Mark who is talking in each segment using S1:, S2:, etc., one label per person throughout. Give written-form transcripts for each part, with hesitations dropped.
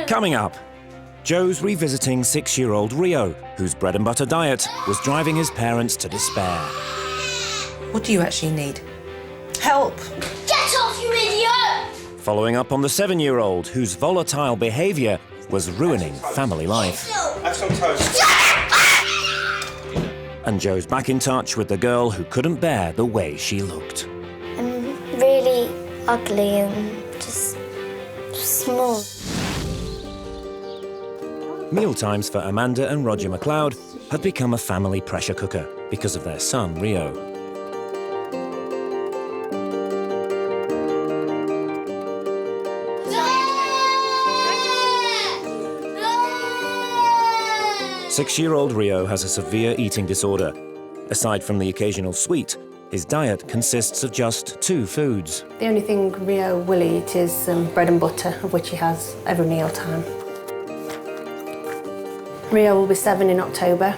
S1: Coming up, Joe's revisiting 6-year-old Rio, whose bread and butter diet was driving his parents to despair.
S2: What do you actually need?
S3: Help!
S4: Get off, you idiot!
S1: Following up on the 7-year-old, whose volatile behaviour was ruining family life.
S3: Have some toast.
S1: And Joe's back in touch with the girl who couldn't bear the way she looked.
S4: I'm really ugly and just small.
S1: Mealtimes for Amanda and Roger McLeod had become a family pressure cooker because of their son, Rio. Six-year-old Rio has a severe eating disorder. Aside from the occasional sweet, his diet consists of just 2 foods.
S5: The only thing Rio will eat is bread and butter, of which he has every meal time. Rio will be 7 in October.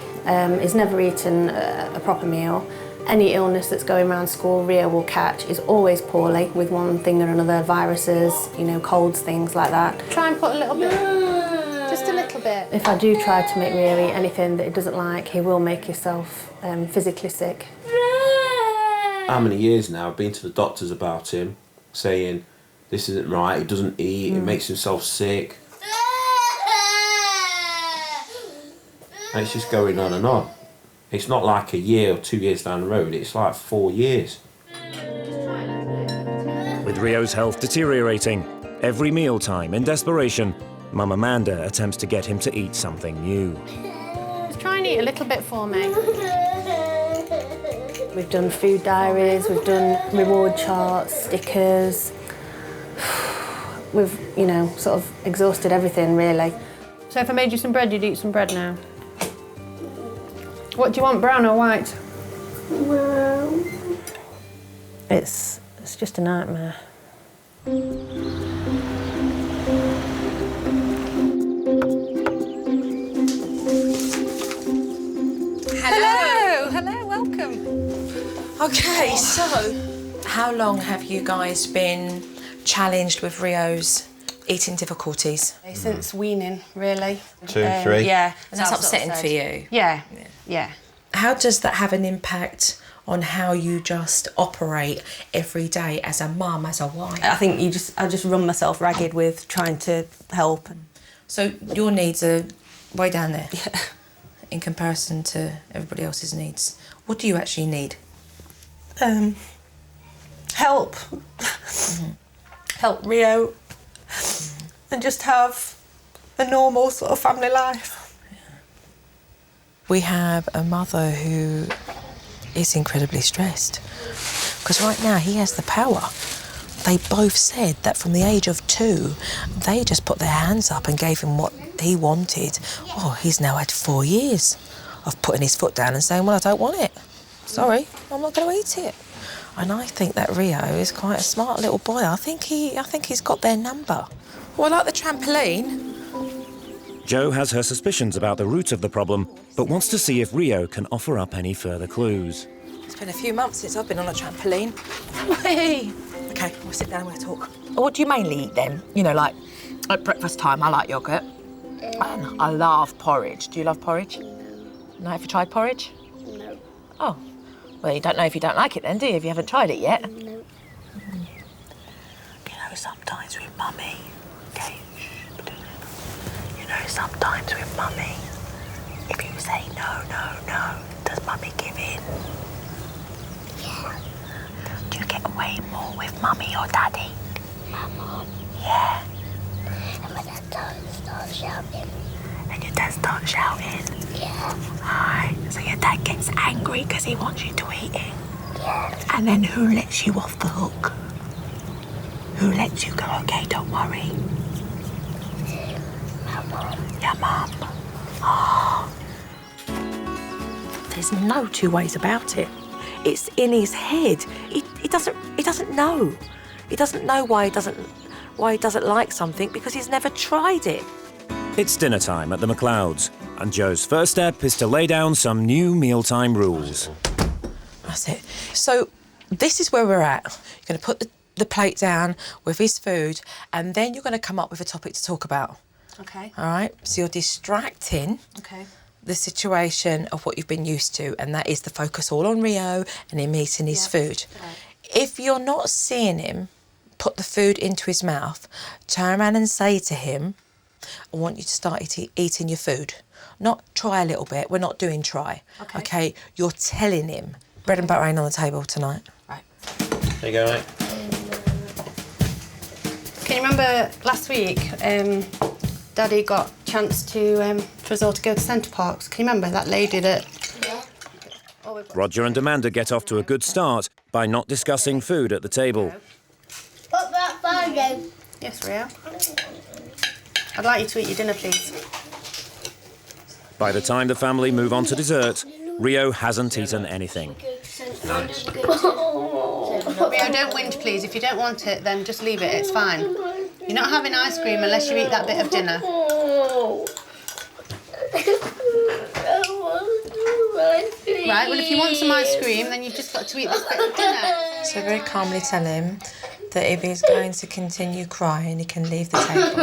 S5: He's never eaten a proper meal. Any illness that's going around school, Rio will catch. Is always poorly with one thing or another, viruses, colds, things like that. Try and put a little bit, just a little bit. If I do try to make Rio eat anything that he doesn't like, he will make himself physically sick.
S6: How many years now I've been to the doctors about him, saying this isn't right, he doesn't eat, he makes himself sick. And it's just going on and on. It's not like a year or 2 years down the road, it's like 4 years.
S1: With Rio's health deteriorating, every mealtime, in desperation, Mum Amanda attempts to get him to eat something new.
S5: Just try and eat a little bit for me. We've done food diaries, we've done reward charts, stickers. We've, sort of exhausted everything, really. So if I made you some bread, you'd eat some bread now? What do you want, brown or white?
S4: Brown.
S5: It's just a nightmare.
S2: Hello, welcome. Okay, so how long have you guys been challenged with Rio's eating difficulties?
S5: Since weaning, really.
S3: 2, 3.
S5: Yeah.
S2: And that's upsetting for you?
S5: Yeah.
S2: How does that have an impact on how you just operate every day as a mum, as a wife?
S7: I think I just run myself ragged with trying to help.
S2: So your needs are way down there in comparison to everybody else's needs. What do you actually need?
S7: Help. Help Rio. And just have a normal sort of family life.
S2: We have a mother who is incredibly stressed because right now he has the power. They both said that from the age of 2, they just put their hands up and gave him what he wanted. Oh, he's now had 4 years of putting his foot down and saying, well, I don't want it. Sorry, I'm not going to eat it. And I think that Rio is quite a smart little boy. I think he's got their number. Well, I like the trampoline.
S1: Joe has her suspicions about the root of the problem, but wants to see if Rio can offer up any further clues.
S2: It's been a few months since I've been on a trampoline. Whee! OK, we'll sit down and we'll talk. What do you mainly eat then? Like at breakfast time, I like yoghurt. And I love porridge. Do you love porridge? No, have you tried porridge?
S4: No.
S2: Oh, well, you don't know if you don't like it then, do you, if you haven't tried it yet?
S4: No.
S2: Sometimes with Mummy, okay, sometimes with Mummy, if you say no, does Mummy give in?
S4: Yeah.
S2: Do you get away more with Mummy or Daddy?
S4: Mum.
S2: Yeah.
S4: And my dad starts shouting.
S2: And your dad starts shouting?
S4: Yeah.
S2: Right, so your dad gets angry because he wants you to eat it?
S4: Yeah.
S2: And then who lets you off the hook? Who lets you go, OK, don't worry?
S4: My mum.
S2: Your mum. Oh. There's no 2 ways about it. It's in his head. He doesn't know. He doesn't know why he doesn't like something because he's never tried it.
S1: It's dinner time at the McLeods, and Joe's first step is to lay down some new mealtime rules.
S2: That's it. So this is where we're at. You're going to put the plate down with his food, and then you're going to come up with a topic to talk about.
S5: Okay.
S2: All right? So you're distracting
S5: Okay.
S2: the situation of what you've been used to, and that is the focus all on Rio and him eating his food.
S5: Right.
S2: If you're not seeing him put the food into his mouth, turn around and say to him, I want you to start eating your food. Not try a little bit. We're not doing try. Okay? You're telling him. Bread and butter ain't on the table tonight.
S5: Right.
S6: There you go, mate.
S5: Can you remember last week, Daddy got a chance to, for us all to go to Centre Parks? Can you remember that lady that... Yeah.
S1: Roger and Amanda get off to a good start by not discussing food at the table.
S4: Put that photo.
S5: Yes, Rio. I'd like you to eat your dinner, please.
S1: By the time the family move on to dessert, Rio hasn't eaten anything.
S5: Rio, don't whinge, please. If you don't want it, then just leave it. It's fine. You're not having ice cream unless you eat that bit of dinner. Right, well, if you want some ice cream, then you've just got to eat this bit of dinner.
S2: So very calmly tell him that if he's going to continue crying, he can leave the table.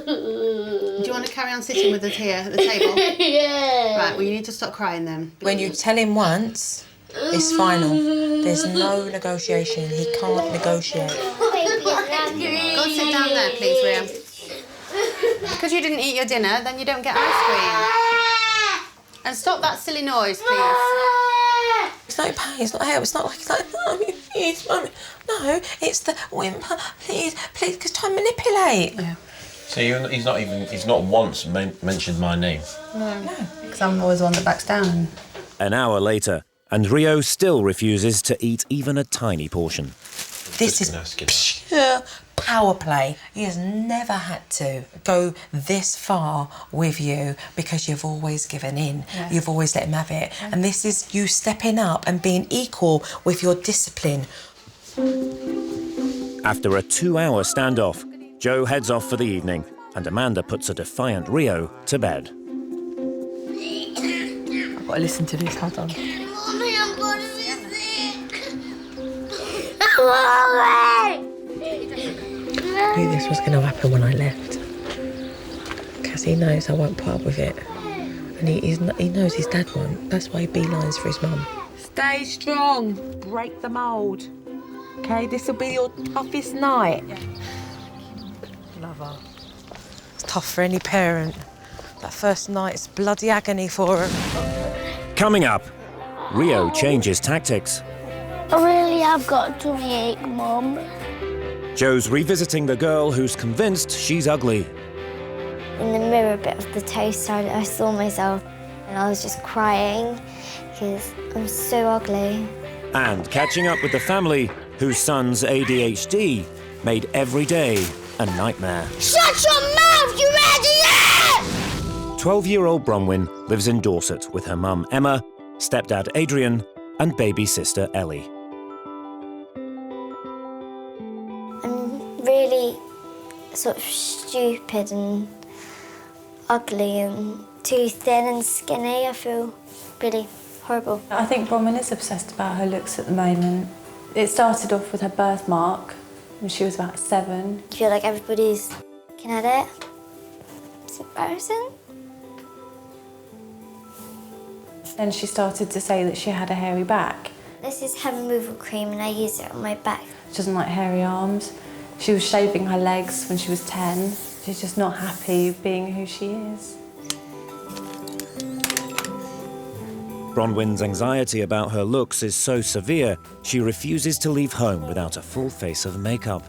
S5: Do you want to carry on sitting with us here at the table?
S4: Yeah.
S5: Right, well, you need to stop crying then.
S2: When you tell him once, it's final. There's no negotiation. He can't negotiate.
S5: Go sit down there, please, Rio. Because you didn't eat your dinner, then you don't get ice cream. And stop that silly noise, please.
S2: It's not pain, it's not help, it's not like it's like, Mummy, please, Mummy. No, it's the whimper, please, because try and manipulate.
S5: Yeah.
S6: So he's not once mentioned my name.
S5: No. Because I'm always the one that backs down.
S1: An hour later, and Rio still refuses to eat even a tiny portion.
S2: This is pure power play. He has never had to go this far with you because you've always given in. Yeah. You've always let him have it. Yeah. And this is you stepping up and being equal with your discipline.
S1: After a 2-hour standoff, Joe heads off for the evening and Amanda puts a defiant Rio to bed.
S2: I've got to listen to this, hold on.
S4: Mommy, I'm going to be sick.
S2: I knew this was going to happen when I left. Because he knows I won't put up with it. And he knows his dad won't. That's why he beelines for his mum. Stay strong. Break the mould. OK, this will be your toughest night. Yeah. Love her. It's tough for any parent. That first night's bloody agony for her.
S1: Coming up, Rio changes tactics.
S4: I really have got a tummy ache, Mum.
S1: Joe's revisiting the girl who's convinced she's ugly.
S4: In the mirror bit of the toaster, I saw myself and I was just crying because I'm so ugly.
S1: And catching up with the family whose son's ADHD made every day a nightmare.
S4: Shut your mouth, you idiot!
S1: 12-year-old Bronwyn lives in Dorset with her mum Emma, stepdad Adrian, and baby sister Ellie.
S4: I'm really sort of stupid and ugly and too thin and skinny. I feel really horrible.
S8: I think Bronwyn is obsessed about her looks at the moment. It started off with her birthmark when she was about 7.
S4: I feel like everybody's looking at it. It's embarrassing.
S8: Then she started to say that she had a hairy back.
S4: This is hair removal cream and I use it on my back.
S8: She doesn't like hairy arms. She was shaving her legs when she was 10. She's just not happy being who she is.
S1: Bronwyn's anxiety about her looks is so severe, she refuses to leave home without a full face of makeup.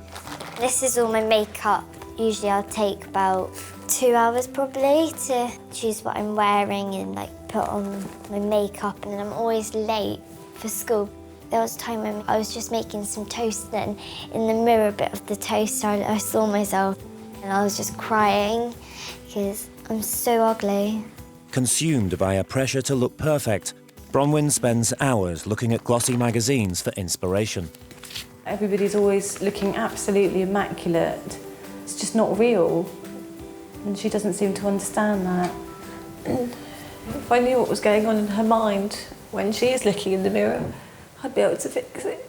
S4: This is all my makeup. Usually I'll take about 2 hours probably to choose what I'm wearing and like put on my makeup, and then I'm always late for school. There was a time when I was just making some toast and in the mirror bit of the toaster I saw myself and I was just crying because I'm so ugly.
S1: Consumed by a pressure to look perfect, Bronwyn spends hours looking at glossy magazines for inspiration.
S8: Everybody's always looking absolutely immaculate. It's just not real. And she doesn't seem to understand that. And if I knew what was going on in her mind when she is looking in the mirror, I'd be able to fix it.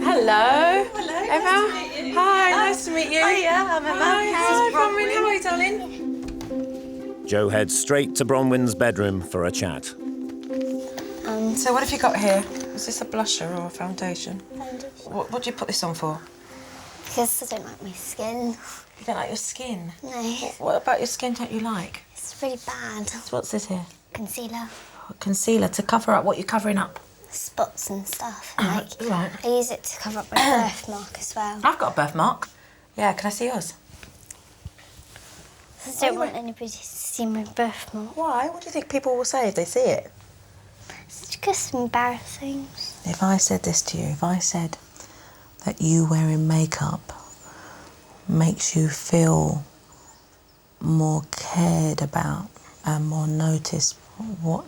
S2: Hello. Hello. Emma. Hi, nice to meet you.
S7: Hiya, I'm Emma.
S2: Hi, Bronwyn. How are you, darling?
S1: Jo heads straight to Bronwyn's bedroom for a chat.
S2: So what have you got here? Is this a blusher or a foundation? What do you put this on for?
S4: Because I don't like my skin.
S2: You don't like your skin?
S4: No,
S2: What about your skin don't you like?
S4: it's really bad.
S2: So what's this here?
S4: Concealer,
S2: Concealer to cover up what you're covering up.
S4: spots and stuff. Like,
S2: Right.
S4: I use it to cover up my birthmark as well.
S2: I've got a birthmark. Yeah, can I see yours?
S4: I don't want anybody to see my birthmark.
S2: Why? What do you think people will say if they see it?
S4: It's just embarrassing.
S2: If I said this to you, if I said that you wearing makeup makes you feel more cared about and more noticed, what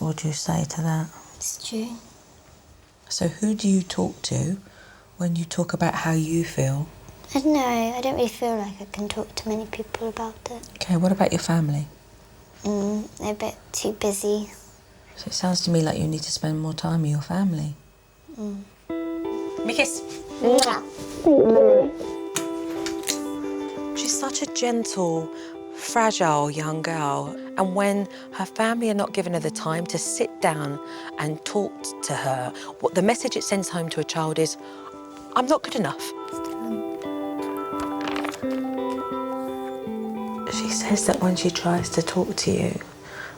S2: would you say to that?
S4: It's true.
S2: So who do you talk to when you talk about how you feel?
S4: I don't know, I don't really feel like I can talk to many people about it.
S2: Okay, what about your family?
S4: They're a bit too busy.
S2: So it sounds to me like you need to spend more time with your family. Give me a kiss. She's such a gentle, fragile young girl, and when her family are not giving her the time to sit down and talk to her, what the message it sends home to a child is, I'm not good enough. She says that when she tries to talk to you,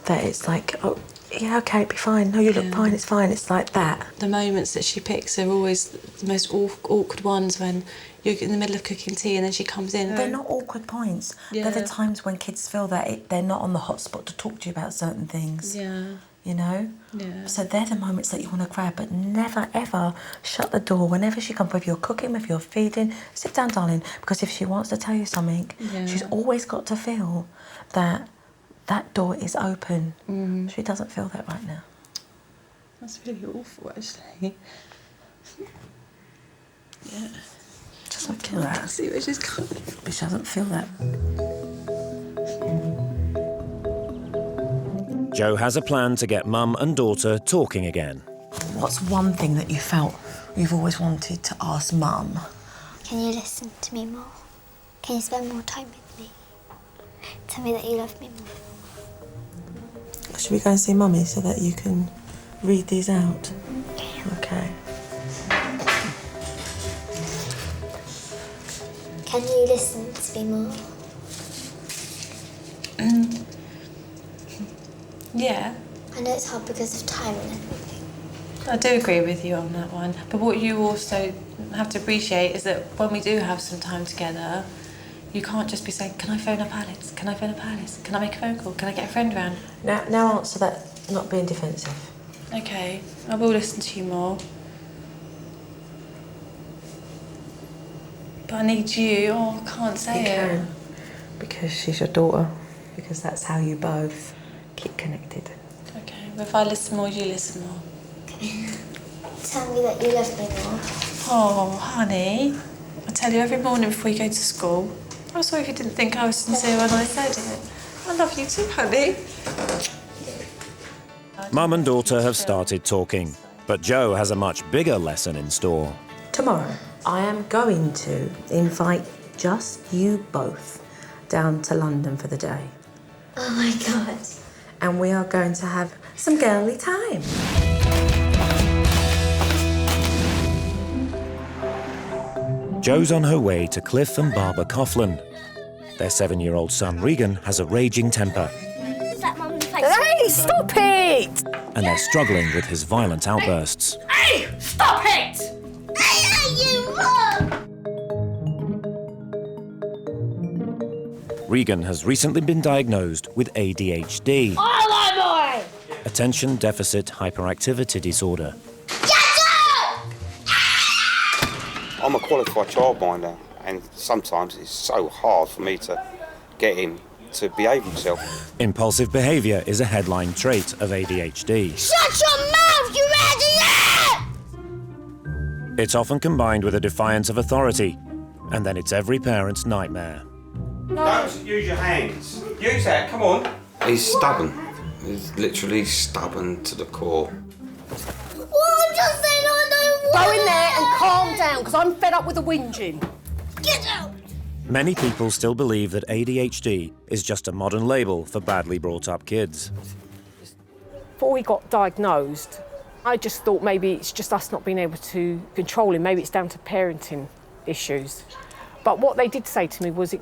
S2: that it's like, oh, yeah, okay, it'll be fine. No, you look fine, it's fine. It's like that.
S8: The moments that she picks are always the most awkward ones when you're in the middle of cooking tea and then she comes in.
S2: They're not awkward points.
S8: Yeah.
S2: They're the times when kids feel that they're not on the hot spot to talk to you about certain things.
S8: Yeah.
S2: You know?
S8: Yeah.
S2: So they're the moments that you want to grab, but never, ever shut the door. Whenever she comes, whether you're cooking, whether you're feeding, sit down, darling, because if she wants to tell you something, she's always got to feel that that door is open. She doesn't feel that right now.
S8: That's really awful, actually. Yeah.
S2: She doesn't feel that.
S8: See where she's coming.
S2: But she doesn't feel that.
S1: Jo has a plan to get mum and daughter talking again.
S2: What's one thing that you felt you've always wanted to ask mum?
S4: Can you listen to me more? Can you spend more time with me? Tell me that you love me more.
S2: Should we go and see mummy so that you can read these out? Okay.
S4: Can you listen to me more?
S8: Yeah.
S4: I know it's hard because of time and everything.
S8: I do agree with you on that one. But what you also have to appreciate is that when we do have some time together, you can't just be saying, can I phone up Alice? Can I phone up Alice? Can I make a phone call? Can I get a friend round?
S2: Now answer that, not being defensive.
S8: Okay, I will listen to you more. But I need you. Oh, I can't say it.
S2: can. Because she's your daughter. Because that's how you both keep connected.
S8: Okay, but if I listen more, you listen more.
S4: Tell me that you love me more.
S8: Oh, honey. I tell you every morning before you go to school. I'm sorry if you didn't think I was sincere when I said it. I love you too, honey.
S1: Mum and daughter have started talking, but Jo has a much bigger lesson in store.
S2: Tomorrow, I am going to invite just you both down to London for the day.
S4: Oh my God.
S2: And we are going to have some girly time.
S1: Jo's on her way to Cliff and Barbara Coughlin. Their 7-year-old son, Regan, has a raging temper.
S4: Is that Mum's face?
S7: Hey, stop it!
S1: And they're struggling with his violent outbursts.
S7: Hey, stop it!
S4: You Mum!
S1: Regan has recently been diagnosed with ADHD, Attention Deficit Hyperactivity Disorder.
S9: I'm a qualified childminder, and sometimes it's so hard for me to get him to behave himself.
S1: Impulsive behaviour is a headline trait of ADHD.
S4: Shut your mouth, you idiot!
S1: It's often combined with a defiance of authority, and then it's every parent's nightmare.
S9: Don't use your hands. Use that, come on. He's stubborn. He's literally stubborn to the core.
S4: Well, just saying I don't
S10: Go in there and calm down, because I'm fed up with the whinging.
S4: Get out!
S1: Many people still believe that ADHD is just a modern label for badly brought up kids.
S10: Before we got diagnosed, I just thought maybe it's just us not being able to control him. Maybe it's down to parenting issues. But what they did say to me was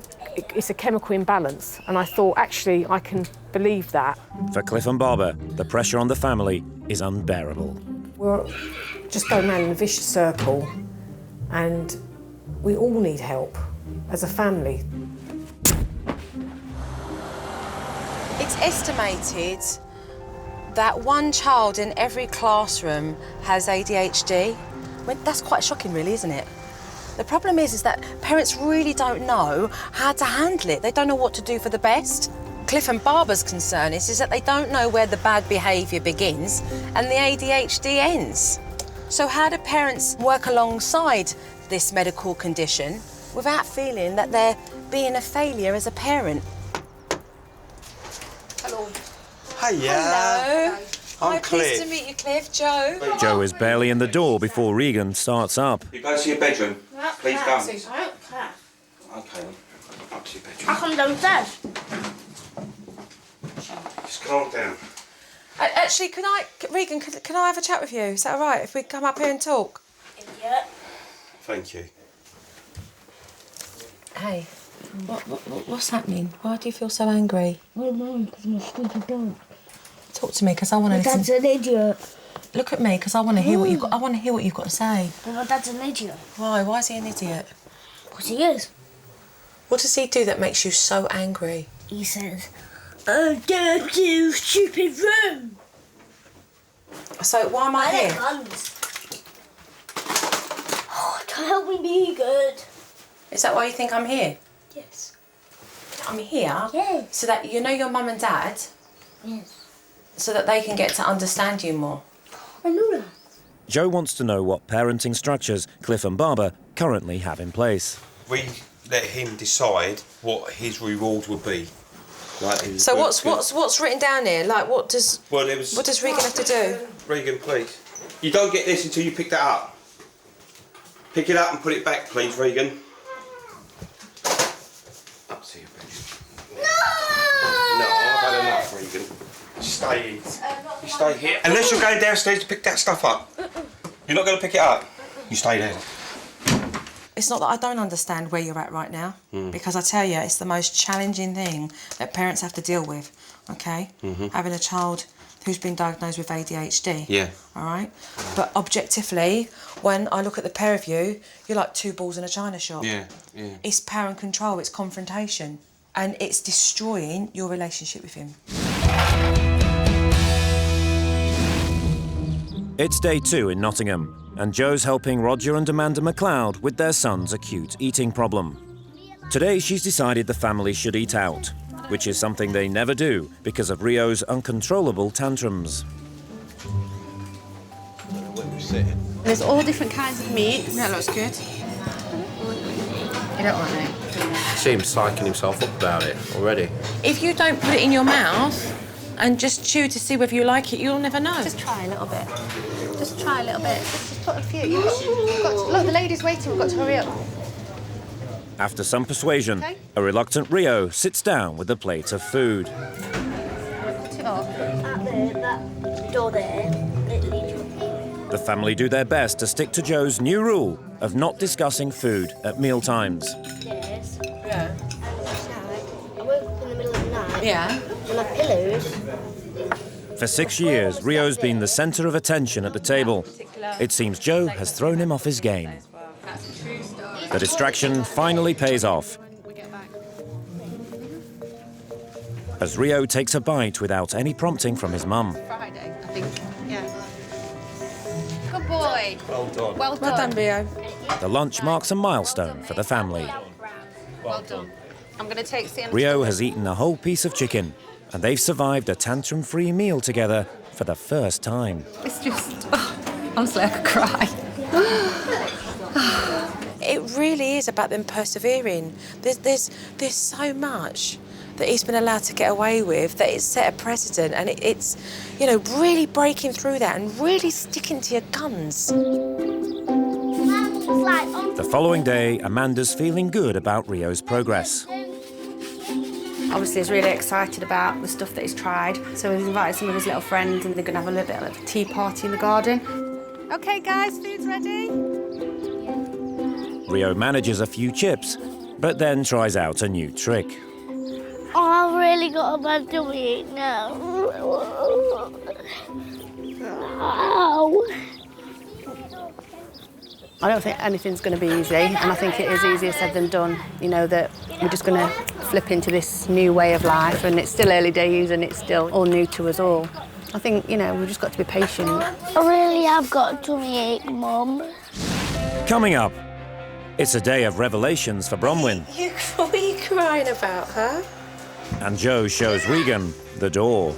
S10: it's a chemical imbalance. And I thought, actually, I can believe that.
S1: For Cliff and Barbara, the pressure on the family is unbearable.
S10: We're just going around in a vicious circle, and we all need help as a family.
S2: It's estimated that one child in every classroom has ADHD. I mean, that's quite shocking, really, isn't it? The problem is that parents really don't know how to handle it. They don't know what to do for the best. Cliff and Barbara's concern is that they don't know where the bad behaviour begins and the ADHD ends. So how do parents work alongside this medical condition without feeling that they're being a failure as a parent?
S10: Hello.
S9: Hiya.
S2: Hello.
S9: I'm
S2: Hi,
S9: Cliff.
S2: pleased to meet you, Cliff. Joe.
S1: Joe is barely in the door before Regan starts up.
S9: You go to your bedroom. Please don't.
S11: I don't care.
S9: Okay, then. Up to your bedroom.
S11: I'll come downstairs.
S9: Just calm down.
S2: Actually, Regan, can I have a chat with you? Is that all right if we come up here and talk?
S11: Yeah.
S9: Thank you.
S2: Hey, what's happening? Why do you feel so angry?
S11: I don't know, because I'm a stupid dog.
S2: Talk to me, because I want to
S11: My
S2: listen.
S11: dad's an idiot.
S2: Look at me, because I want to hear what you've got. I want to hear what you've got to say.
S11: But my dad's an idiot.
S2: Why? Why is he an idiot?
S11: Because he is.
S2: What does he do that makes you so angry?
S11: He says, "Oh, don't you stupid room."
S2: So why am I here?
S11: Guns. Oh, can't help me be good.
S2: Is that why you think I'm here?
S11: Yes.
S2: I'm here
S11: Yes.
S2: so that you know your mum and dad,
S11: Yes.
S2: so that they can get to understand you more.
S11: I know that.
S1: Joe wants to know what parenting structures Cliff and Barbara currently have in place.
S9: We let him decide what his reward would be. Like
S2: So what's written down here? Like what does Regan have to do?
S9: Regan, please. You don't get this until you pick that up. Pick it up and put it back, please, Regan. Up to your bedroom. No, I've had enough, Regan. Stay in. You stay here. Unless you're going downstairs to pick that stuff up. You're not going to pick it up. You stay there.
S2: It's not that I don't understand where you're at right now, because I tell you, it's the most challenging thing that parents have to deal with, okay? Having a child who's been diagnosed with ADHD.
S9: Yeah.
S2: All right? But objectively, when I look at the pair of you, you're like two balls in a china shop.
S9: Yeah.
S2: It's power and control, it's confrontation, and it's destroying your relationship with him.
S1: It's day 2 in Nottingham, and Joe's helping Roger and Amanda McLeod with their son's acute eating problem. Today she's decided the family should eat out, which is something they never do because of Rio's uncontrollable tantrums.
S12: There's all different kinds of meats.
S2: That looks good.
S12: You don't want it.
S6: See him psyching himself up about it already.
S2: If you don't put it in your mouth and just chew to see whether you like it, you'll never know.
S12: Just try a little bit. Just try a little bit. Just put a few. You've got to, look, the lady's waiting. We've got to hurry up.
S1: After some persuasion, a reluctant Rio sits down with a plate of food.
S12: Cut it off.
S11: At that door there, it leads you.
S1: The family do their best to stick to Joe's new rule of not discussing food at mealtimes.
S11: Yes.
S2: Yeah.
S11: I woke up in the middle of the night.
S2: Yeah.
S11: And my pillows.
S1: For 6 years, Rio's been the centre of attention at the table. It seems Joe has thrown him off his game. The distraction finally pays off, as Rio takes a bite without any prompting from his mum.
S12: Friday, I think. Yeah. Good boy.
S9: Well done.
S12: Well done.
S2: Well done, Rio.
S1: The lunch marks a milestone for the family.
S12: Well done. I'm going to take Sam.
S1: Rio has eaten a whole piece of chicken, and they've survived a tantrum-free meal together for the first time.
S12: It's just... honestly, I could cry.
S2: It really is about them persevering. There's so much that he's been allowed to get away with that it's set a precedent, and it's, you know, really breaking through that and really sticking to your guns.
S1: The following day, Amanda's feeling good about Rio's progress.
S5: Obviously, he's really excited about the stuff that he's tried. So he's invited some of his little friends and they're going to have a little bit of a tea party in the garden.
S12: OK, guys, food's ready.
S1: Rio manages a few chips, but then tries out a new trick.
S11: Oh, I've really got a bad tummy ache now. Ow.
S5: I don't think anything's going to be easy, and I think it is easier said than done. You know, that we're just going to flip into this new way of life, and it's still early days and it's still all new to us all. I think, you know, we've just got to be patient.
S11: I really have got a tummy ache, Mum.
S1: Coming up, it's a day of revelations for Bronwyn.
S2: What are you crying about, huh?
S1: And Joe shows Regan the door.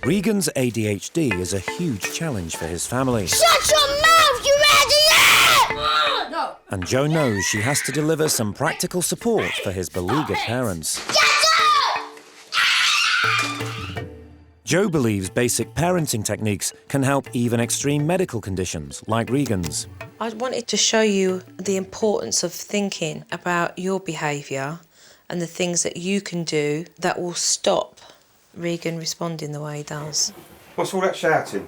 S1: Regan's ADHD is a huge challenge for his family.
S11: Shut your mouth, you idiot! No.
S1: And Joe knows she has to deliver some practical support for his beleaguered parents. Joe believes basic parenting techniques can help even extreme medical conditions like Regan's.
S2: I wanted to show you the importance of thinking about your behaviour and the things that you can do that will stop Regan responding the way he does.
S9: What's all that shouting?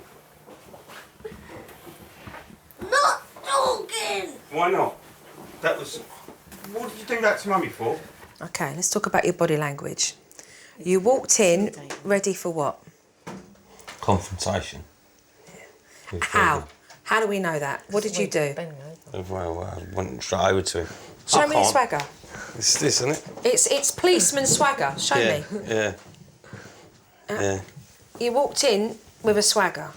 S11: Not talking!
S9: Why not? That was... What did you do that to Mummy for?
S2: OK, let's talk about your body language. You walked in ready for what?
S9: Confrontation.
S2: Yeah. How? How do we know that? What did you do?
S9: Well, I went straight over to him.
S2: Show me your swagger.
S9: It's this, isn't it?
S2: It's policeman swagger. Show me.
S9: Yeah. Yeah.
S2: You walked in with a swagger.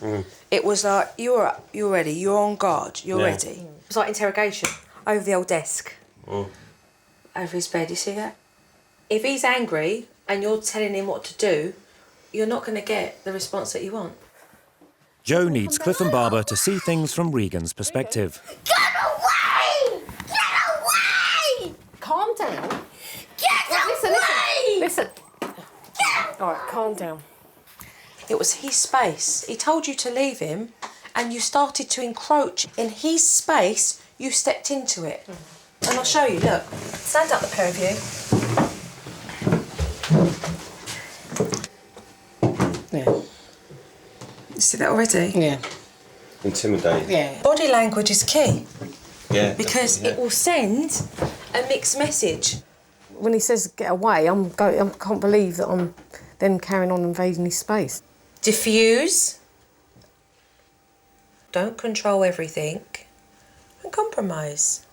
S2: It was like, you're up, you're ready, you're on guard, you're ready. It was like interrogation over the old desk. Over his bed, you see that? If he's angry and you're telling him what to do, you're not going to get the response that you want.
S1: Joe needs Cliff and Barbara to see things from Regan's perspective.
S11: Get away! Get away!
S10: Calm down.
S11: Get away!
S10: Listen. All right, calm down.
S2: It was his space. He told you to leave him and you started to encroach in his space. You stepped into it. And I'll show you, look. Stand up, the pair of you.
S10: Yeah.
S2: You see that already?
S10: Yeah.
S9: Intimidating.
S10: Yeah.
S2: Body language is key.
S9: Yeah.
S2: Because it will send a mixed message.
S10: When he says get away, I can't believe that I'm then carrying on invading his space.
S2: Diffuse. Don't control everything. And compromise.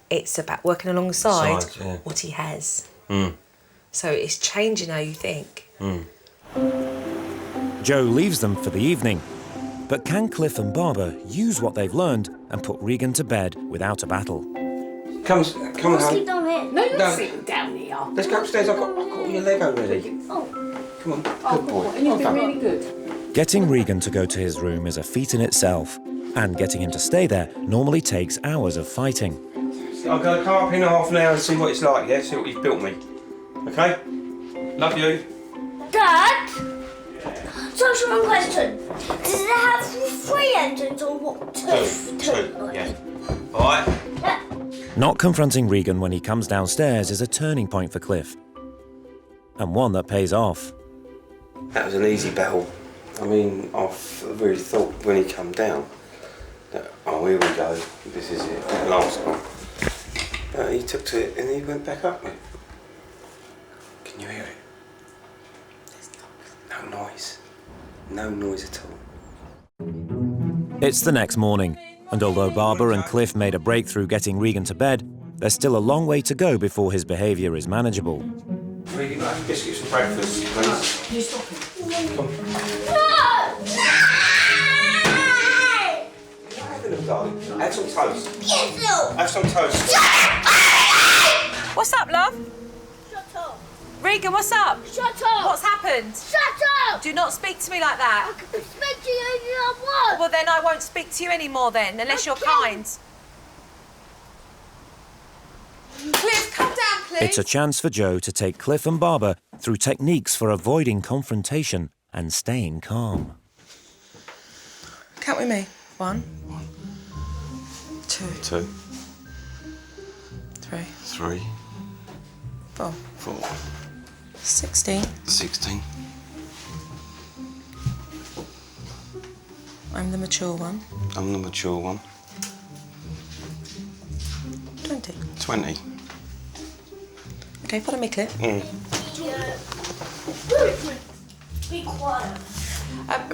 S2: It's about working alongside what he has. So it's changing how you think.
S1: Joe leaves them for the evening. But can Cliff and Barbara use what they've learned and put Regan to bed without a battle?
S9: Come on,
S11: Sleep
S9: home.
S11: down here.
S12: No, you're sitting down here.
S9: Let's go upstairs. I've got all your Lego ready.
S11: Oh.
S9: Come on, good boy.
S12: And you've been really good.
S1: Getting Regan to go to his room is a feat in itself. And getting him to stay there normally takes hours of fighting.
S9: I'm going to come up in half an hour and see what it's like, yeah? See what he's built me. OK? Love you.
S11: Dad? So that's one question. Does it have 3 engines or what? Two.
S9: Yeah. All right?
S11: Yeah.
S1: Not confronting Regan when he comes downstairs is a turning point for Cliff. And one that pays off.
S9: That was an easy battle. I mean, I really thought when he come down that, oh, here we go, this is it, the last one. But he took to it and he went back up. Can you hear it? No noise. No noise at all.
S1: It's the next morning, and although Barbara and Cliff made a breakthrough getting Regan to bed, there's still a long way to go before his behaviour is manageable.
S9: Regan, have biscuits for breakfast, please.
S12: Can you stop him?
S9: Come. Darling, have some toast.
S11: Yes, no.
S9: Have some toast.
S13: What's up, love?
S11: Shut up.
S13: Regan, what's up?
S11: Shut up.
S13: What's happened?
S11: Shut up.
S13: Do not speak to me like that.
S11: I can speak to you if you want.
S13: Well, then I won't speak to you anymore then, unless you're kind.
S12: Cliff, come down, please.
S1: It's a chance for Joe to take Cliff and Barbara through techniques for avoiding confrontation and staying calm.
S2: Count with me. 1, 2,
S9: 2,
S2: 3,
S9: 3,
S2: 4,
S9: 4,
S2: 16.
S9: 16.
S2: I'm the mature one.
S9: I'm the mature one.
S2: 20.
S9: 20.
S2: Okay, follow me, Clip.
S11: Be quiet.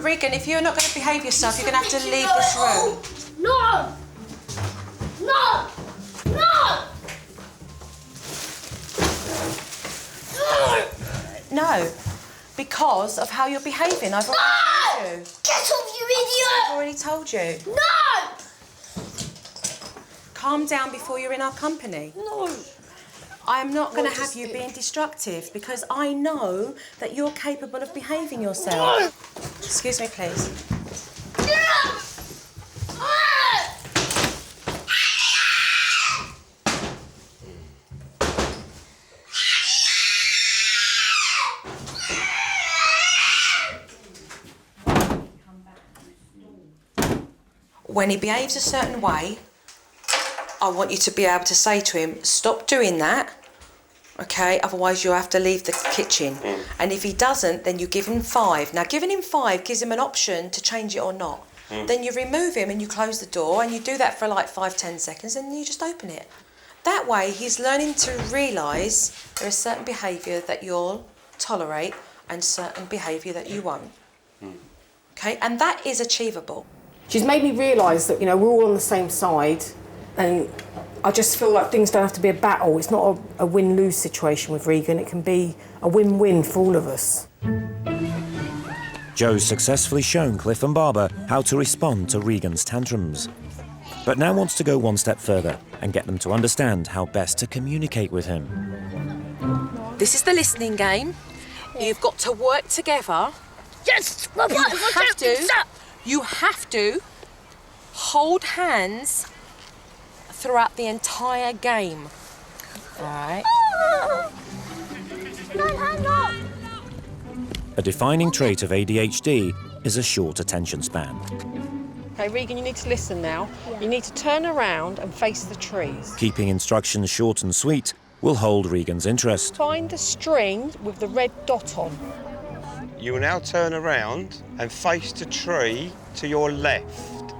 S13: Regan, if you're not going to behave yourself, you're going to have to leave this room.
S11: No! No! No!
S13: No, because of how you're behaving. I've already told you.
S11: Get off, you idiot!
S13: I've already told you.
S11: No!
S13: Calm down before you're in our company.
S11: No.
S13: I'm not going to have you being destructive because I know that you're capable of behaving yourself. Excuse me, please. When he behaves a certain way, I want you to be able to say to him, stop doing that, okay? Otherwise you'll have to leave the kitchen. And if he doesn't, then you give him 5. Now, giving him 5 gives him an option to change it or not. Then you remove him and you close the door and you do that for like 5-10 seconds and then you just open it. That way, he's learning to realise there is certain behaviour that you'll tolerate and certain behaviour that you won't. Okay? And that is achievable.
S10: She's made me realise that, you know, we're all on the same side, and I just feel like things don't have to be a battle. It's not a win-lose situation with Regan. It can be a win-win for all of us.
S1: Joe's successfully shown Cliff and Barbara how to respond to Regan's tantrums, but now wants to go one step further and get them to understand how best to communicate with him.
S2: This is the listening game. You've got to work together.
S11: Yes!
S2: You have to hold hands throughout the entire game. All right?
S11: No, hang on!
S1: A defining trait of ADHD is a short attention span.
S10: OK, Regan, you need to listen now. You need to turn around and face the trees.
S1: Keeping instructions short and sweet will hold Regan's interest.
S10: Find the string with the red dot on.
S9: You will now turn around and face the tree to your left.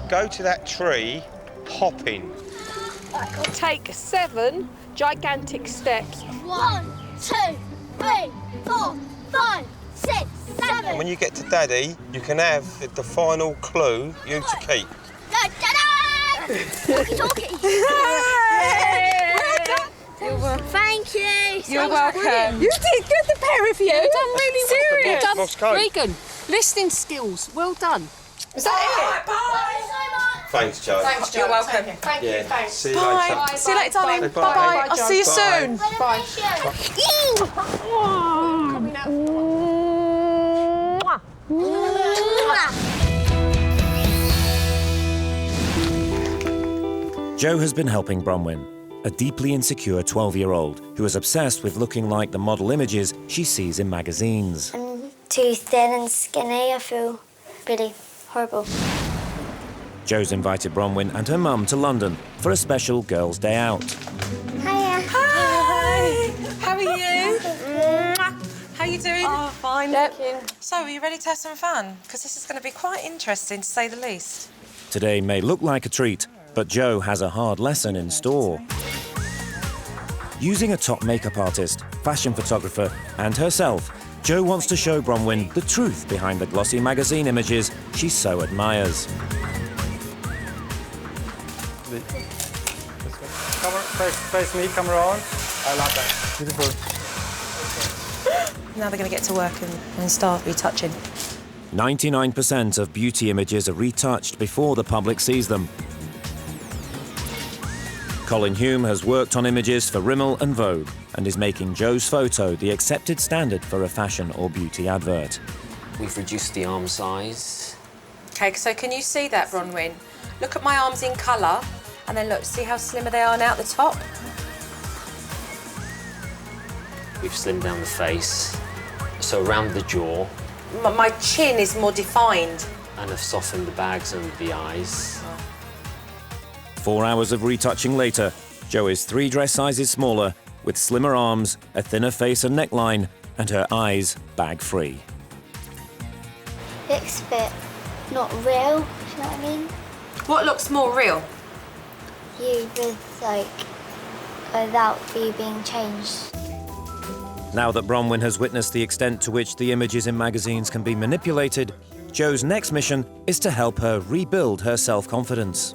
S9: Go to that tree, hopping.
S10: Take 7 gigantic steps.
S11: 1, 2, 3, 4, 5, 6, 7.
S9: And when you get to Daddy, you can have the final clue you to keep.
S11: Daddy! Talkie!
S10: You're welcome.
S11: Thank you.
S10: You're welcome. You did good, the pair of you. You've done really well.
S9: Serious?
S10: Well
S9: Boss
S10: done.
S9: coat.
S10: Regan, listening skills, well done.
S13: Is that
S11: Bye.
S9: Thanks, Joe.
S13: Thanks, Joe. You're welcome.
S10: Thank
S9: Yeah.
S10: you, thanks.
S9: See you
S13: Bye.
S9: later.
S13: See you later, darling.
S9: Bye.
S13: Bye-bye. I'll see you
S9: Bye.
S13: soon.
S10: Bye.
S11: Coming out.
S1: Joe has been helping Bronwyn, a deeply insecure 12-year-old who is obsessed with looking like the model images she sees in magazines.
S4: I'm too thin and skinny. I feel really horrible.
S1: Joe's invited Bronwyn and her mum to London for a special girls' day out.
S4: Hiya.
S13: Hi. How are you? How are you doing?
S2: Oh, fine,
S13: Yep.
S2: thank you.
S13: So, are you ready to have some fun? Because this is going to be quite interesting, to say the least.
S1: Today may look like a treat, but Joe has a hard lesson in store. Using a top makeup artist, fashion photographer, and herself, Joe wants to show Bronwyn the truth behind the glossy magazine images she so admires.
S3: Face me, camera on. I love that. Beautiful.
S2: Now they're going to get to work and start retouching.
S1: 99% of beauty images are retouched before the public sees them. Colin Hume has worked on images for Rimmel and Vogue and is making Joe's photo the accepted standard for a fashion or beauty advert.
S14: We've reduced the arm size.
S13: OK, so can you see that, Bronwyn? Look at my arms in colour, and then look, see how slimmer they are now at the top?
S14: We've slimmed down the face, so around the jaw,
S13: My chin is more defined.
S14: And have softened the bags under the eyes.
S1: 4 hours of retouching later, Jo is 3 dress sizes smaller, with slimmer arms, a thinner face and neckline, and her eyes bag-free.
S4: Looks a bit not real, do you know what I mean?
S13: What looks more real?
S4: You with, like, without you being changed.
S1: Now that Bronwyn has witnessed the extent to which the images in magazines can be manipulated, Jo's next mission is to help her rebuild her self-confidence.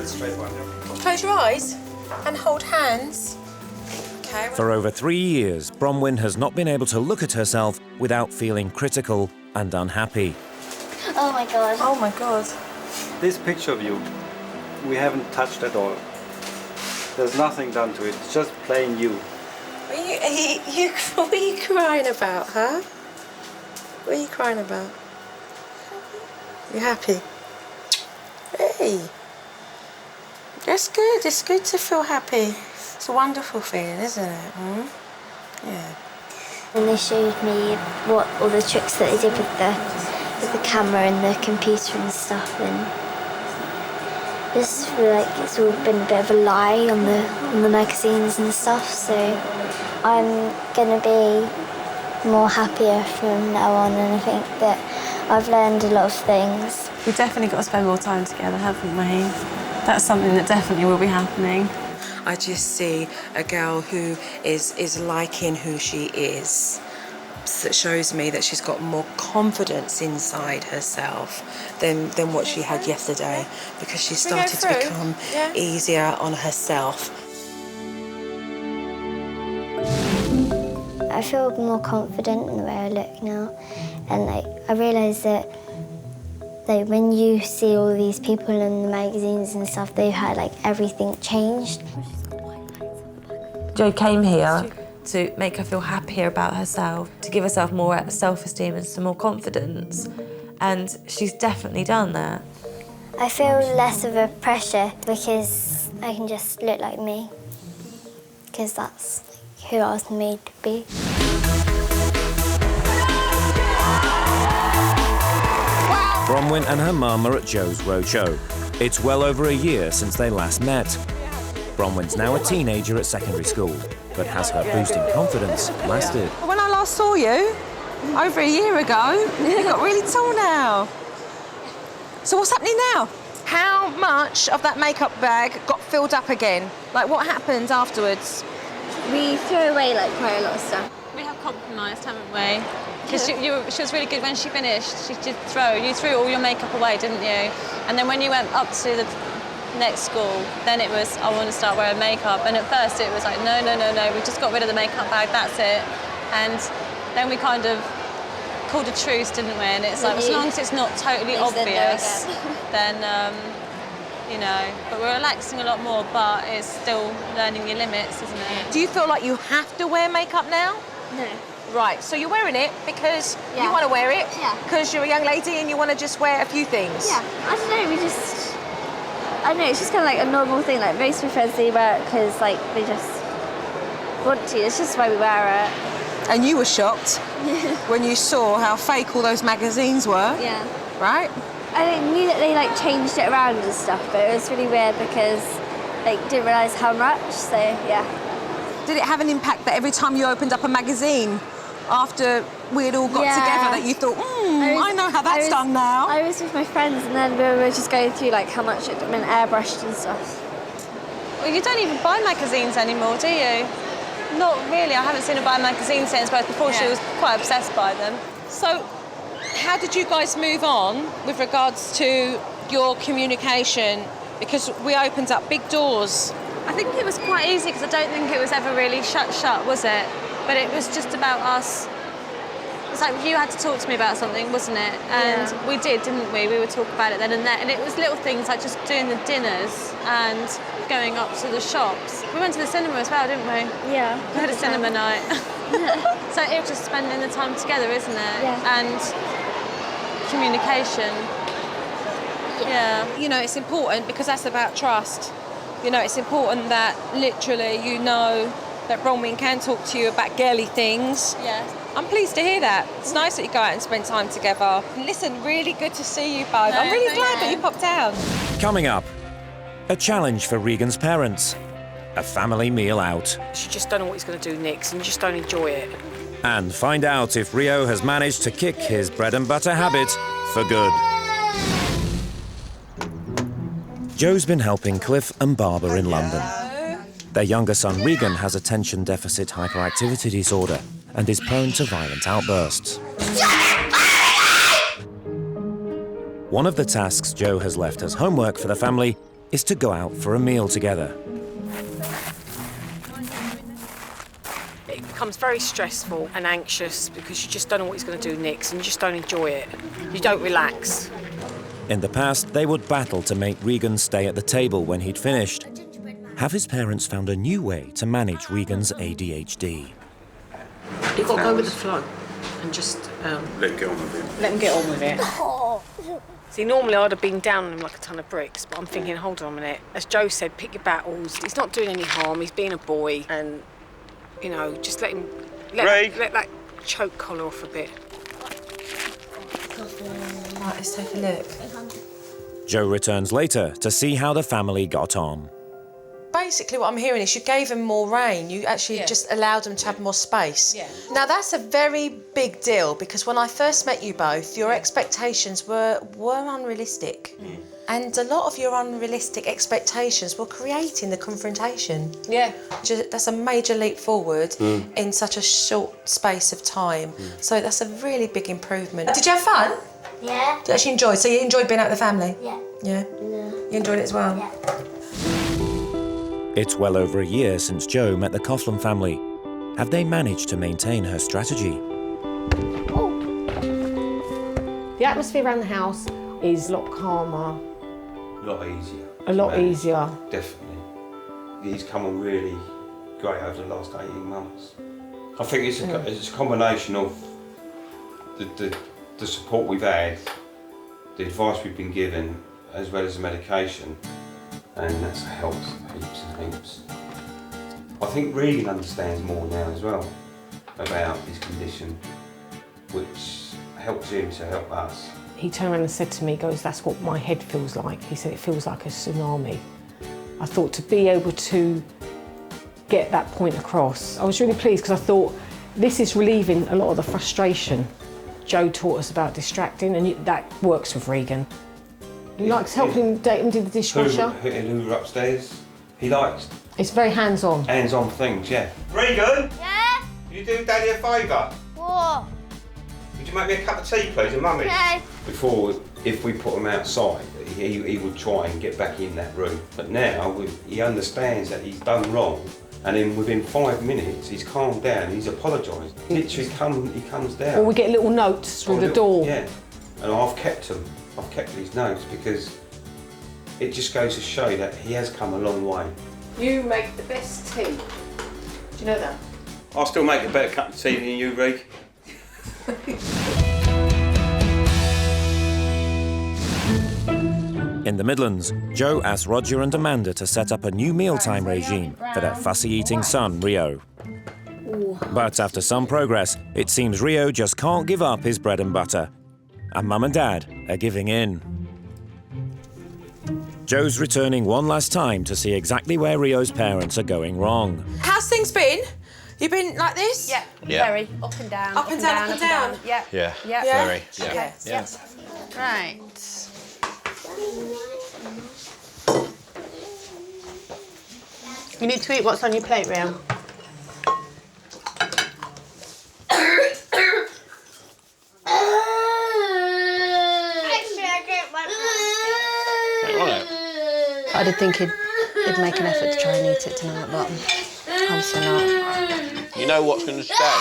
S3: Straight one, yeah.
S13: Close your eyes and hold hands. Okay.
S1: For over 3 years, Bronwyn has not been able to look at herself without feeling critical and unhappy.
S4: Oh my god.
S13: Oh my god.
S3: This picture of you, we haven't touched at all. There's nothing done to it. It's just plain you.
S13: What are you crying about, huh? What are you crying about? You happy? Hey. That's good. It's good to feel happy. It's a wonderful feeling, isn't it? Mm? Yeah.
S4: And they showed me what all the tricks that they did with the camera and the computer and stuff, and I just feel like it's all been a bit of a lie on the magazines and stuff. So I'm gonna be more happier from now on, and I think that I've learned a lot of things.
S8: We've definitely got to spend more time together, haven't we? That's something that definitely will be happening.
S13: I just see a girl who is liking who she is. That shows me that she's got more confidence inside herself than what she had yesterday, because she started to become easier on herself.
S4: I feel more confident in the way I look now, and I realise that when you see all these people in the magazines and stuff, they've had everything changed.
S15: Jo came here to make her feel happier about herself, to give herself more self-esteem and some more confidence, and she's definitely done that.
S4: I feel less of a pressure because I can just look like me, because that's who I was made to be.
S1: Bronwyn and her mum are at Jo's roadshow. It's well over a year since they last met. Bronwyn's now a teenager at secondary school, but has her boost in confidence lasted?
S13: When I last saw you, over a year ago, you got really tall now. So what's happening now? How much of that makeup bag got filled up again? Like, what happened afterwards?
S4: We threw away quite a lot of stuff.
S16: We have compromised, haven't we? Because she was really good when she finished. You threw all your makeup away, didn't you? And then when you went up to the next school, then it was, I want to start wearing makeup. And at first it was like, no, we just got rid of the makeup bag, that's it. And then we kind of called a truce, didn't we? And it's like, as long as it's not totally obvious, then, you know, but we're relaxing a lot more, but it's still learning your limits, isn't it?
S13: Do you feel like you have to wear makeup now?
S4: No.
S13: Right, so you're wearing it because you want to wear it?
S4: Yeah.
S13: Because you're a young lady and you want to just wear a few things?
S4: Yeah, I don't know, I don't know, it's just kind of like a normal thing. Like most of my friends, they wear it because they just want to. It's just why we wear it.
S13: And you were shocked when you saw how fake all those magazines were.
S4: Yeah.
S13: Right?
S4: I knew that they changed it around and stuff, but it was really weird because didn't realise how much. So yeah.
S13: Did it have an impact that every time you opened up a magazine after we had all got together that you thought, I know how that's done now?
S4: I was with my friends and then we were just going through how much it had been airbrushed and stuff.
S16: Well, you don't even buy magazines anymore, do you? Not really. I haven't seen her buy a magazine since, but before she was quite obsessed by them.
S13: So, how did you guys move on with regards to your communication? Because we opened up big doors.
S16: I think it was quite easy because I don't think it was ever really shut, was it? But it was just about us. It's like you had to talk to me about something, wasn't it? And we did, didn't we? We would talk about it then and there. And it was little things like just doing the dinners and going up to the shops. We went to the cinema as well, didn't we?
S4: Yeah.
S16: We had a cinema night. So it was just spending the time together, isn't it?
S4: Yeah.
S16: And communication. Yeah.
S13: You know, it's important because that's about trust. You know, it's important that literally you know that Bronwyn can talk to you about girly things.
S16: Yeah.
S13: I'm pleased to hear that. It's nice that you go out and spend time together. And listen, really good to see you both.
S16: No,
S13: I'm really
S16: thank
S13: glad
S16: you.
S13: that you popped down.
S1: Coming up, a challenge for Regan's parents. A family meal out.
S10: You just don't know what he's going to do next and you just don't enjoy it.
S1: And find out if Rio has managed to kick his bread and butter habit for good. Joe's been helping Cliff and Barbara in London. Their younger son Regan has attention deficit hyperactivity disorder and is prone to violent outbursts. One of the tasks Joe has left as homework for the family is to go out for a meal together.
S10: It becomes very stressful and anxious because you just don't know what he's going to do next and you just don't enjoy it. You don't relax.
S1: In the past, they would battle to make Regan stay at the table when he'd finished. Have his parents found a new way to manage Regan's ADHD?
S2: You've got to go with the flow and just
S9: Let him get on with it.
S10: Let him get on with it. See, normally I'd have been down on him like a ton of bricks, but I'm thinking, hold on a minute. As Joe said, pick your battles. He's not doing any harm. He's being a boy, and you know, just let him let that choke collar off a bit.
S15: Right, let's take a look.
S1: Joe returns later to see how the family got on.
S13: Basically what I'm hearing is you gave them more rein. You actually just allowed them to have more space.
S2: Yeah.
S13: Now that's a very big deal because when I first met you both, your expectations were unrealistic. And a lot of your unrealistic expectations were creating the confrontation.
S2: Yeah.
S13: That's a major leap forward in such a short space of time. So that's a really big improvement. Did you have fun?
S11: Yeah.
S13: Did you actually enjoy? So you enjoyed being out with the family?
S11: Yeah.
S13: Yeah? You enjoyed it as well?
S11: Yeah.
S1: It's well over a year since Joe met the Coughlin family. Have they managed to maintain her strategy?
S10: The atmosphere around the house is a lot calmer.
S9: A lot easier.
S10: A lot easier.
S9: Definitely. He's come on really great over the last 18 months. I think it's a combination of the support we've had, the advice we've been given, as well as the medication, and that's helped heaps and heaps. I think Regan understands more now as well about his condition, which helps him to help us.
S10: He turned around and said to me, he goes, that's what my head feels like. He said, it feels like a tsunami. I thought to be able to get that point across, I was really pleased because I thought this is relieving a lot of the frustration. Joe taught us about distracting and that works with Regan. He likes helping him do the dishwasher.
S9: Who were upstairs, he likes
S10: It's very hands-on.
S9: hands-on things, yeah. Regan?
S11: Yeah?
S9: Can you do Daddy a favour?
S11: What?
S9: Would you make me a cup of tea, please, and Mummy?
S11: No.
S9: Before, if we put him outside, he would try and get back in that room. But now, he understands that he's done wrong, and then within 5 minutes, he's calmed down, he's apologised. Literally, he comes down.
S10: Or we get little notes through the door.
S9: Yeah, and I've kept them. I've kept these notes because it just goes to show that he has come a long way.
S10: You make the best tea. Do you know that?
S9: I'll still make a better cup of tea than you, Reg.
S1: In the Midlands, Joe asked Roger and Amanda to set up a new mealtime regime for their fussy-eating son, Rio. But after some progress, it seems Rio just can't give up his bread and butter. And Mum and Dad are giving in. Joe's returning one last time to see exactly where Rio's parents are going wrong.
S13: How's things been? You been like this?
S12: Yeah.
S6: Yeah.
S12: Very. Up and down.
S13: Up and down, up and down.
S12: Yeah.
S6: Yeah.
S12: Yeah.
S6: Very.
S12: Okay.
S6: Yeah.
S12: Right. You need to eat what's on your plate, Rio. I did think he'd make an effort to try and eat it tonight, but obviously not.
S6: You know what's going to stay?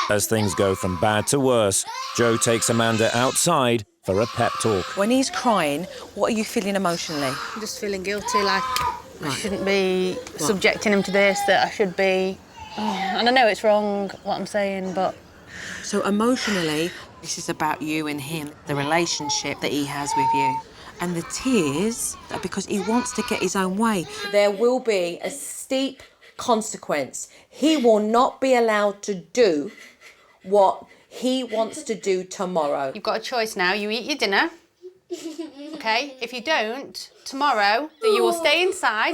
S1: As things go from bad to worse, Joe takes Amanda outside for a pep talk.
S13: When he's crying, what are you feeling emotionally?
S12: I'm just feeling guilty, like I shouldn't be subjecting him to this, that I should be... and I know it's wrong, what I'm saying, but...
S13: So emotionally, this is about you and him, the relationship that he has with you. And the tears are because he wants to get his own way. There will be a steep consequence. He will not be allowed to do what he wants to do tomorrow.
S12: You've got a choice now. You eat your dinner. Okay? If you don't, tomorrow you will stay inside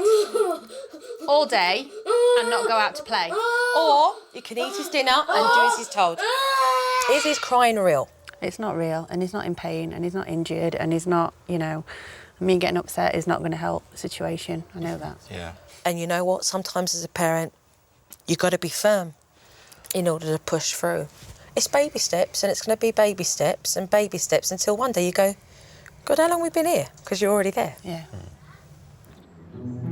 S12: all day and not go out to play.
S13: Or you can eat his dinner and do as he's told. Is his crying real?
S12: It's not real, and he's not in pain, and he's not injured, and he's not, you know, me getting upset is not going to help the situation. I know that.
S9: Yeah.
S2: And you know what? Sometimes as a parent, you've got to be firm in order to push through. It's baby steps, and it's going to be baby steps until one day you go, God, how long have we been here? Because you're already there.
S12: Yeah.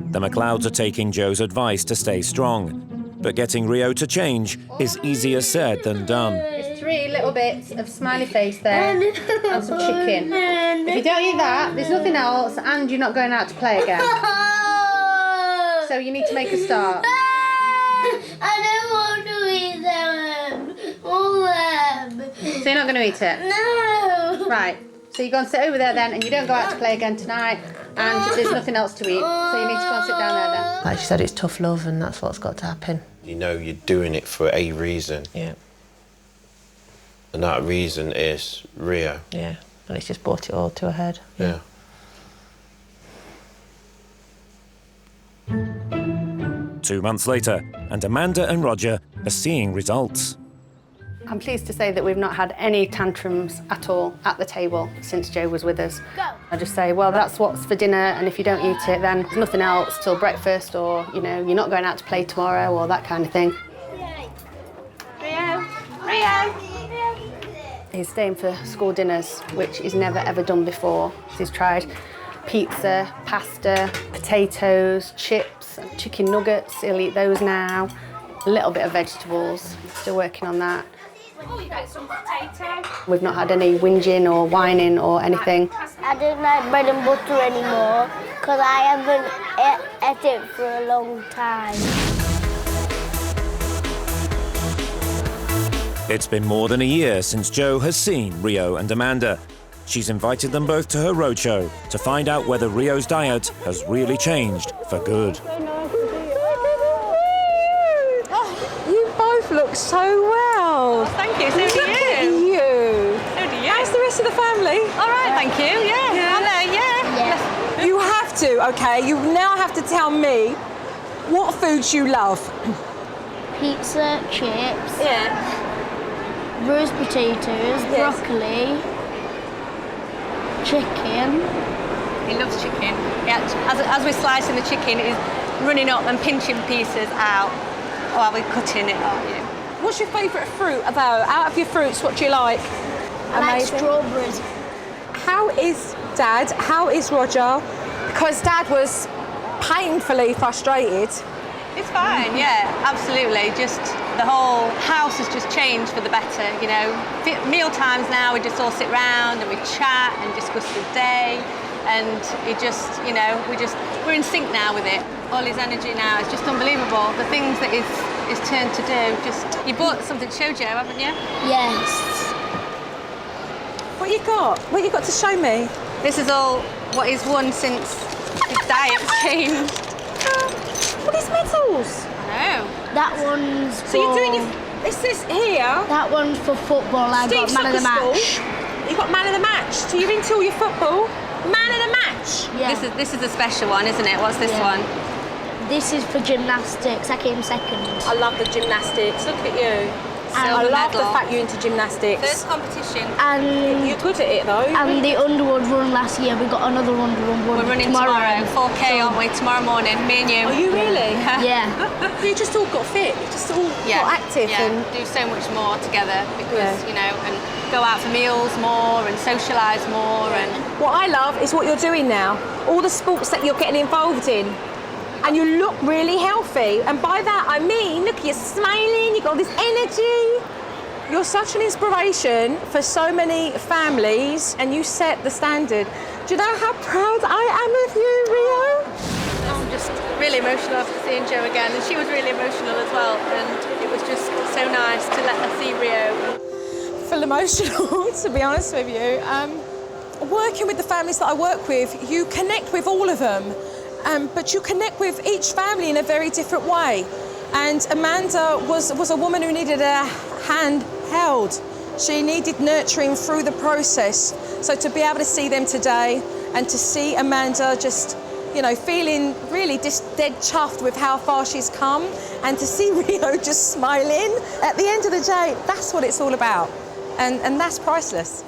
S1: The McLeods are taking Joe's advice to stay strong, but getting Rio to change is easier said than done.
S12: There's 3 little bits of smiley face there and some chicken. If you don't eat that, there's nothing else, and you're not going out to play again. So you need to make a start.
S11: I don't want to eat them. All them.
S12: So you're not going to eat it?
S11: No.
S12: Right. So you go and sit over there then, and you don't go out to play again tonight, and there's nothing else to eat. So you need to go and sit down there then.
S2: Like she said, it's tough love, and that's what's got to happen.
S6: You know you're doing it for a reason.
S2: Yeah.
S6: And that reason is Rio.
S2: Yeah. And it's just brought it all to a head.
S6: Yeah.
S1: 2 months later, and Amanda and Roger are seeing results.
S12: I'm pleased to say that we've not had any tantrums at all at the table since Joe was with us.
S11: Go.
S12: I just say, well, that's what's for dinner, and if you don't eat it, then there's nothing else till breakfast, or, you know, you're not going out to play tomorrow, or that kind of thing.
S11: Rio.
S12: He's staying for school dinners, which he's never ever done before. He's tried pizza, pasta, potatoes, chips, chicken nuggets. He'll eat those now. A little bit of vegetables. Still working on that. We've not had any whinging or whining or anything.
S11: I don't like bread and butter anymore because I haven't ate it for a long time.
S1: It's been more than a year since Joe has seen Rio and Amanda. She's invited them both to her roadshow to find out whether Rio's diet has really changed for good.
S10: You both look so well.
S16: Oh, thank you. So do
S10: Look
S16: you.
S10: at you.
S16: So do you.
S10: How's the rest of the family?
S16: All right, thank you. Yeah. Hello, yeah.
S10: You have to, okay? You now have to tell me what foods you love.
S11: Pizza, chips,
S10: Yeah.
S11: roast potatoes, broccoli, chicken.
S16: He loves chicken. Yeah, as we're slicing the chicken, he's running up and pinching pieces out while we're cutting it up. Yeah.
S10: What's your favourite fruit, though? Out of your fruits, what do you like?
S11: I like strawberries.
S10: How is Dad? How is Roger? Because Dad was painfully frustrated.
S16: It's fine, yeah, absolutely. Just the whole house has just changed for the better, you know. Meal times now, we just all sit round and we chat and discuss the day, and it just, you know, we're in sync now with it. All his energy now is just unbelievable. The things that his turn to do, just... You bought something to show Joe, haven't you?
S11: Yes.
S10: What you got? What you got to show me?
S16: This is all what he's won since his diet's changed.
S10: What is medals?
S16: I know.
S11: That one's
S10: So you're doing this here?
S11: That one's for football. I got man of the match.
S10: You got man of the match. So you're into all your football. Man of the match.
S11: Yeah.
S16: This is a special one, isn't it? What's this one?
S11: This is for gymnastics. I came second.
S10: I love the gymnastics. Look at you. I
S16: Silver
S10: love
S16: medal.
S10: the fact you're into gymnastics.
S16: First competition.
S11: And
S10: You're good at it though.
S11: And the Underwood run last year. We got another Underwood run
S16: We're running tomorrow 4K, aren't we? Tomorrow morning, me and you.
S10: Are you really?
S11: Yeah.
S10: You just all got fit. You just all got active.
S16: Yeah,
S10: And
S16: do so much more together because, you know, and go out for meals more and socialise more. And
S10: what I love is what you're doing now. All the sports that you're getting involved in. And you look really healthy. And by that I mean, look, you're smiling, you've got all this energy. You're such an inspiration for so many families, and you set the standard. Do you know how proud I am of you, Rio?
S16: I'm just really emotional after seeing Jo again, and she was really emotional as well, and it was just so nice to let her see Rio.
S10: Feel emotional, to be honest with you.
S17: working with the families that I work with, you connect with all of them, but you connect with each family in a very different way. And Amanda was a woman who needed a hand held. She needed nurturing through the process. So to be able to see them today and to see Amanda just, you know, feeling really just dead chuffed with how far she's come, and to see Rio just smiling, at the end of the day, that's what it's all about. And that's priceless.